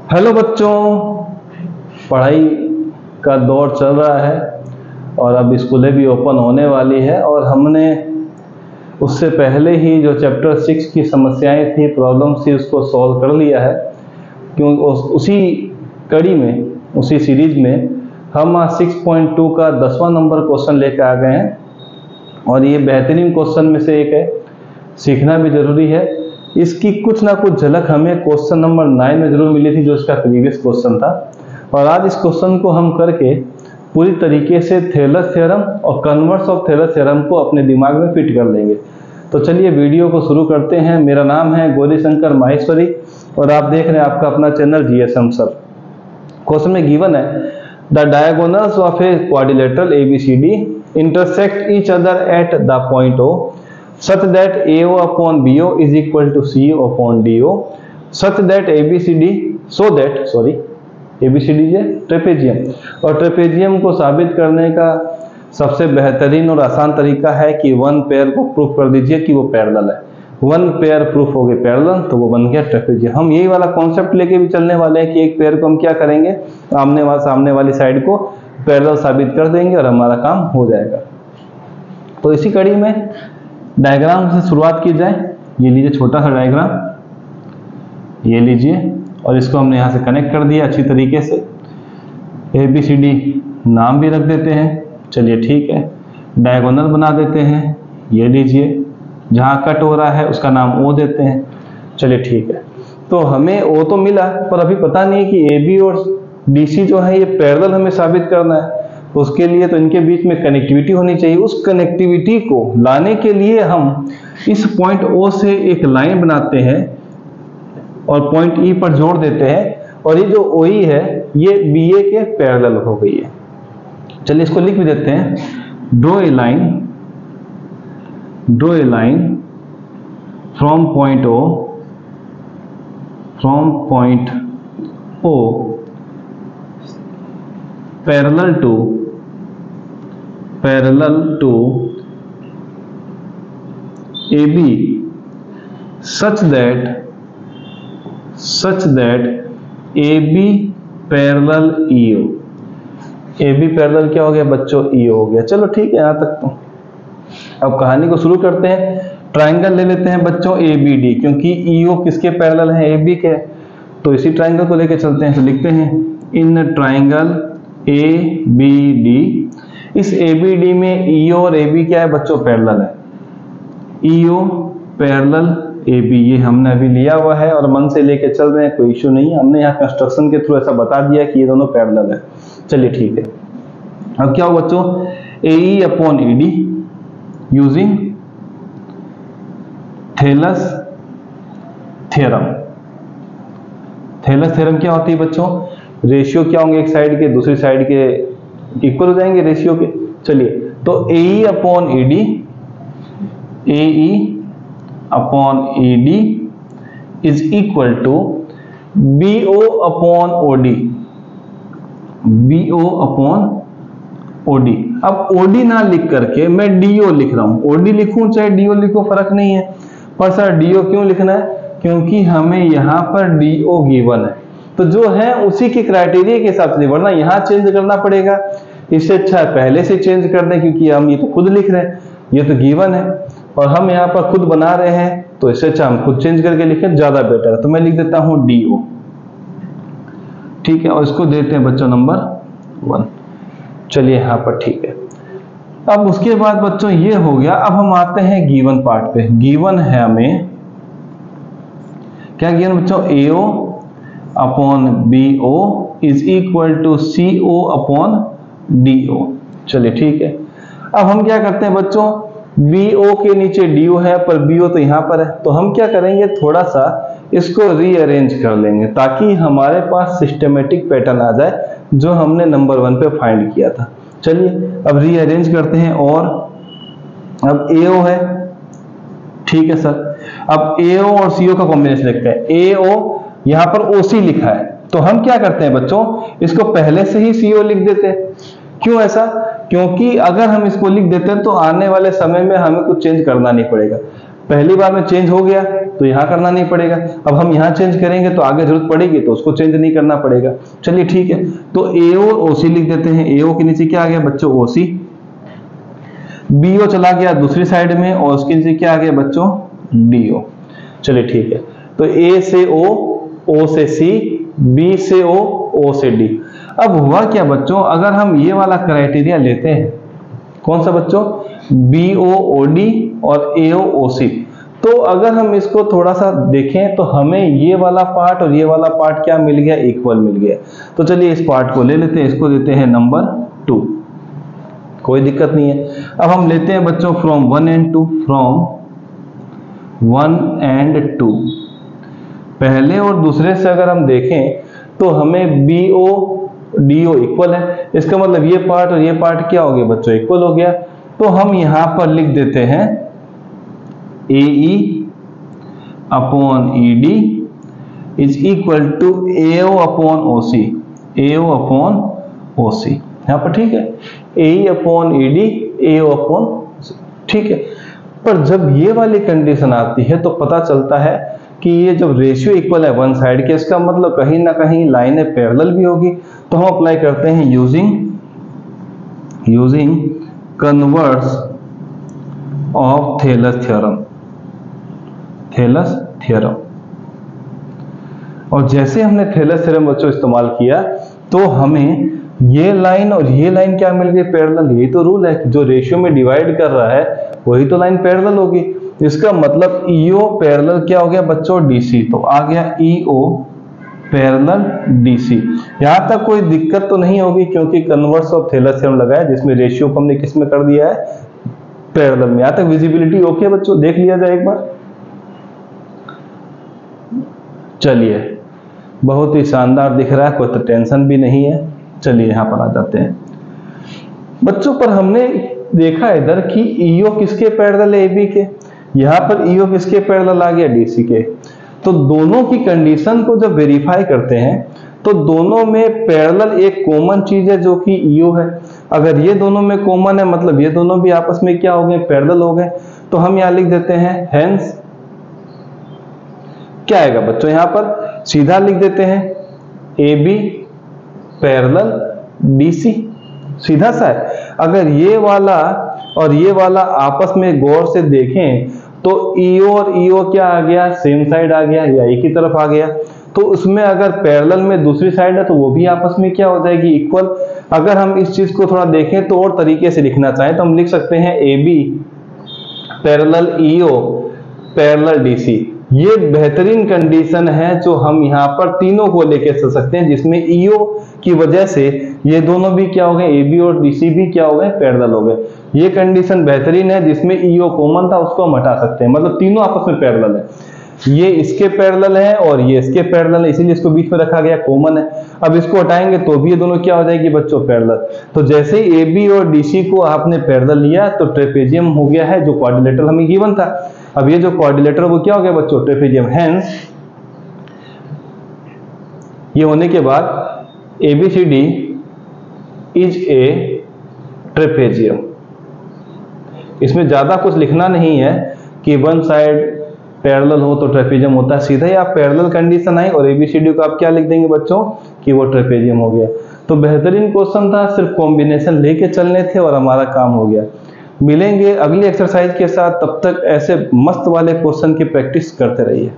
Hello बच्चों, पढ़ाई का दौर चल रहा है और अब स्कूलें भी ओपन होने वाली है और हमने उससे पहले ही जो चैप्टर 6 की समस्याएं थी, प्रॉब्लम्स थी, उसको सॉल्व कर लिया है। क्यों उसी कड़ी में, उसी सीरीज में हम आज 6.2 का 10वां नंबर क्वेश्चन लेकर आ गए हैं और ये बेहतरीन क्वेश्चन में से एक है। सीखना भी जरूरी है। इसकी कुछ ना कुछ झलक हमें क्वेश्चन नंबर 9 में जरूर मिली थी, जो इसका प्रीवियस क्वेश्चन था। और आज इस क्वेश्चन को हम करके पूरी तरीके से थेलस थ्योरम और कन्वर्स ऑफ थेलस थ्योरम को अपने दिमाग में फिट कर लेंगे। तो चलिए वीडियो को शुरू करते हैं। मेरा नाम है गौरीशंकर माहेश्वरी और आप देख रहे हैं आपका अपना चैनल जीएसएम सर। क्वेश्चन में गिवन है the diagonals of a quadrilateral ABCD intersect each other at the point O such that AO upon BO is equal to CO upon DO such that ABCD है trapezium, और trapezium को साबित करने का सबसे बेहतरीन और आसान तरीका है कि वन पेयर को प्रूफ कर दीजिए कि वो पैरेलल है। वन पेयर प्रूफ हो गए पैरेलल, तो वो बन गया ट्रेपेजियम। हम यही वाला कॉन्सेप्ट लेके भी चलने वाले हैं कि एक पेयर को हम क्या करेंगे, सामने वाली साइड को पैरेलल साबित कर देंगे और हमारा काम हो जाएगा। तो इसी कड़ी में डायग्राम से शुरुआत की जाए। ये लीजिए छोटा सा डायग्राम, ये लीजिए, और इसको हमने यहाँ से कनेक्ट कर दिया अच्छी तरीके से। ABCD नाम भी रख देते हैं, चलिए ठीक है। डायगोनल बना देते हैं, ये लीजिए, जहाँ कट हो रहा है उसका नाम O देते हैं, चलिए ठीक है। तो हमें O तो मिला, पर अभी पता नहीं कि AB और DC जो है ये पैरेलल हमें साबित करना है। उसके लिए तो इनके बीच में कनेक्टिविटी होनी चाहिए। उस कनेक्टिविटी को लाने के लिए हम इस पॉइंट O से एक लाइन बनाते हैं और पॉइंट E पर जोड़ देते हैं, और ये जो OE है ये BA के पैरेलल हो गई है। चलिए इसको लिख भी देते हैं। Draw a line from point O parallel to AB such that AB parallel EO। AB parallel क्या हो गया बच्चों, EO हो गया। चलो ठीक है, यहां तक तो। अब कहानी को शुरू करते हैं। ट्राइंगल ले लेते हैं बच्चों ABD, क्योंकि EO किसके पैरेलल है, AB के। तो इसी ट्राइंगल को लेके चलते हैं। तो लिखते हैं इन ट्राइंगल ABD, इस ABD में EO और AB क्या है बच्चों, पैरेलल है। EO पैरेलल AB ये हमने अभी लिया हुआ है और मन से लेके चल रहे हैं, कोई इश्यू नहीं है। हमने यहाँ कंस्ट्रक्शन के थ्रू ऐसा बता दिया कि ये दोनों पैरेलल है। चलिए ठीक है। अब क्या हो बच्चों, AE upon ED using Thales theorem. Thales theorem क्या होती है बच्चों, रेशियो क्या होंगे, एक साइड के दूसरी साइड के इक्वल हो जाएंगे रेशियो के। चलिए, तो AE upon ED is equal to BO upon OD। अब OD ना लिख करके मैं DO लिख रहा हूं। OD लिखूं चाहे DO लिखूं फर्क नहीं है, पर सर DO क्यों लिखना है, क्योंकि हमें यहां पर DO गिवन है। तो जो है उसी के क्राइटेरिया के हिसाब से, वरना यहाँ चेंज करना पड़ेगा। इससे अच्छा पहले से चेंज कर दें, क्योंकि हम ये तो खुद लिख रहे हैं, ये तो गिवन है और हम यहाँ पर खुद बना रहे हैं, तो इससे अच्छा हम खुद चेंज करके लिखें, ज्यादा बेटर है। तो मैं लिख देता हूँ DO, ठीक है, और इसको देते हैं बच्चों नंबर 1। चलिए यहाँ पर ठीक है। अब उसके बाद बच्चों ये हो गया। अब हम आते हैं गिवन पार्ट पे। गिवन है हमें क्या गिवन बच्चों, AO upon BO is equal to CO upon DO। चलिए ठीक है। अब हम क्या करते हैं बच्चों, BO के नीचे DO है, पर BO तो यहां पर है, तो हम क्या करेंगे, थोड़ा सा इसको रीअरेंज कर लेंगे ताकि हमारे पास सिस्टमेटिक पैटर्न आ जाए जो हमने नंबर 1 पे फाइंड किया था। चलिए अब रीअरेंज करते हैं। और अब AO है, ठीक है सर। अब AO और CO का कॉम्बिनेशन लिखते हैं। AO यहां पर OC लिखा है, तो हम क्या करते हैं बच्चों, इसको पहले से ही CO लिख देते हैं। क्यों ऐसा, क्योंकि अगर हम इसको लिख देते हैं तो आने वाले समय में हमें कुछ चेंज करना नहीं पड़ेगा। पहली बार में चेंज हो गया तो यहाँ करना नहीं पड़ेगा, अब हम यहाँ चेंज करेंगे तो आगे जरूरत पड़ेगी तो उसको चेंज नहीं करना पड़ेगा। चलिए ठीक है, तो AO OC लिख देते हैं। AO के नीचे क्या आ गया बच्चों, OC। BO चला गया दूसरी साइड में और उसके नीचे क्या आ गया बच्चों, DO। चलिए ठीक है, तो A से O, O से C, B से O, O से D। अब हुआ क्या बच्चों, अगर हम ये वाला क्राइटेरिया लेते हैं, कौन सा बच्चों, BO OD और AO OC, तो अगर हम इसको थोड़ा सा देखें तो हमें ये वाला पार्ट और ये वाला पार्ट क्या मिल गया, इक्वल मिल गया। तो चलिए इस पार्ट को ले लेते हैं, इसको देते हैं नंबर 2, कोई दिक्कत नहीं है। अब हम लेते हैं बच्चों फ्रॉम 1 and 2, फ्रॉम 1 and 2। पहले और दूसरे से अगर हम देखें तो हमें BO DO इक्वल है, इसका मतलब ये पार्ट और ये पार्ट क्या हो गया बच्चों, इक्वल हो गया। तो हम यहां पर लिख देते हैं AE upon ED is equal to AO upon OC, AO upon OC यहां पर, ठीक है, AE upon ED, AO upon OC, ठीक है। पर जब ये वाली कंडीशन आती है तो पता चलता है कि ये जब रेशियो इक्वल है वन साइड के, इसका मतलब कहीं ना कहीं लाइनें पैरेलल भी होगी। तो हम अप्लाई करते हैं using converse of Thales theorem. और जैसे हमने थेलस थ्योरम बच्चों इस्तेमाल किया तो हमें ये लाइन और ये लाइन क्या मिल गई, पैरेलल। यही तो रूल है कि जो रेशियो में डिवाइड कर रहा है वही तो लाइन पैरेलल होगी। इसका मतलब EO पैरेलल क्या हो गया बच्चों, DC, तो आ गया EO पैरेलल DC। यहां तक कोई दिक्कत तो नहीं होगी क्योंकि कन्वर्स ऑफ थेलस थ्योरम लगा है जिसमें रेशियो को हमने किस में कर दिया है, पैरेलल में। यहां तक विजिबिलिटी ओके बच्चों, देख लिया जाए एक बार। चलिए बहुत ही शानदार दिख रहा है, कोई तो टेंशन भी नहीं है। चलिए यहां पर आ जाते हैं बच्चों। पर हमने देखा इधर कि EO किसके पैरेलल है, AB के। यहां पर EO किसके पैरेलल आ गया, DC के। तो दोनों की कंडीशन को जब वेरीफाई करते हैं तो दोनों में पैरेलल एक कॉमन चीज है जो कि EO है। अगर ये दोनों में कॉमन है मतलब ये दोनों भी आपस में क्या हो गए, पैरेलल हो गए। तो हम यहां लिख देते हैं हेंस क्या आएगा बच्चों, यहां पर सीधा लिख देते हैं AB पैरेलल DC, सीधा सा है। अगर ये वाला और ये वाला आपस में गौर से देखें तो EO और EO क्या आ गया, सेम साइड आ गया या एक ही तरफ आ गया। तो उसमें अगर पैरेलल में दूसरी साइड है तो वो भी आपस में क्या हो जाएगी, इक्वल। अगर हम इस चीज को थोड़ा देखें तो और तरीके से लिखना चाहें तो हम लिख सकते हैं AB parallel EO parallel DC। ये बेहतरीन कंडीशन है जो हम यहाँ पर तीनों को लेके चल सकते हैं, जिसमें EO की वजह से ये दोनों भी क्या हो गए, AB और DC भी क्या हो गए, पैरेलल हो गए। ये कंडीशन बेहतरीन है जिसमें EO कॉमन था उसको हम हटा सकते हैं, मतलब तीनों आपस में पैरेलल है। ये इसके पैरेलल है और ये इसके पैरेलल है, इसीलिए इसको बीच में रखा गया, कॉमन है। अब इसको हटाएंगे तो भी ये दोनों क्या हो जाएगी बच्चों, पैरेलल। तो जैसे ही AB और DC को आपने पैरेलल लिया तो ट्रेपेजियम हो गया है जो क्वाड्रिलेटरल हमें गिवन था। अब ये जो क्वाड्रिलेटरल वो क्या हो गया बच्चों, ट्रेपेजियम। हेंस ये होने के बाद ABCD इज ए ट्रेपेजियम। इसमें ज्यादा कुछ लिखना नहीं है कि वन साइड पैरेलल हो तो ट्रेपेजियम होता है, सीधा ही आप पैरेलल कंडीशन आई और ABCD को आप क्या लिख देंगे बच्चों कि वो ट्रेपेजियम हो गया। तो बेहतरीन क्वेश्चन था, सिर्फ कॉम्बिनेशन लेके चलने थे और हमारा काम हो गया। मिलेंगे अगली एक्सरसाइज के साथ, तब तक ऐसे मस्त वाले क्वेश्चन की प्रैक्टिस करते रहिए।